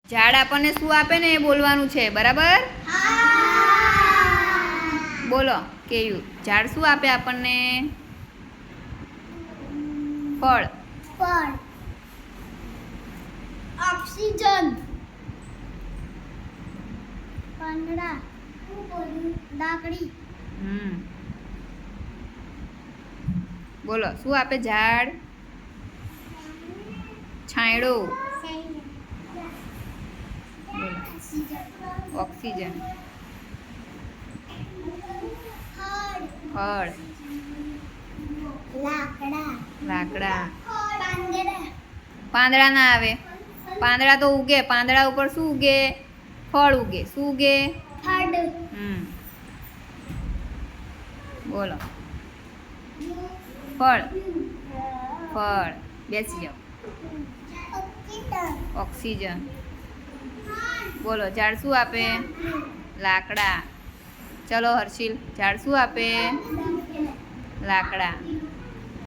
ઝાડ આપણને શું આપે ને એ બોલવાનું છે, બરાબર? બોલો કેયું ઝાડ શું આપે આપણને? ફળ. ફળ. ઓક્સિજન. પાંદડા. લાકડી. બોલો શું આપે ઝાડ? છાંયડો. ઓક્સિજન. ફળ. લાકડા. પાંદડા ના આવે. પાંદડા તો ઉગે. પાંદડા ઉપર શું ઉગે? ફળ ઉગે. શું ઉગે? બોલો ફળ. ફળ. બેસી જાઓ. ઓક્સિજન. બોલો ઝાડ શું આપે? લાકડા. ચલો હર્ષિલ, ઝાડ શું આપે? લાકડા.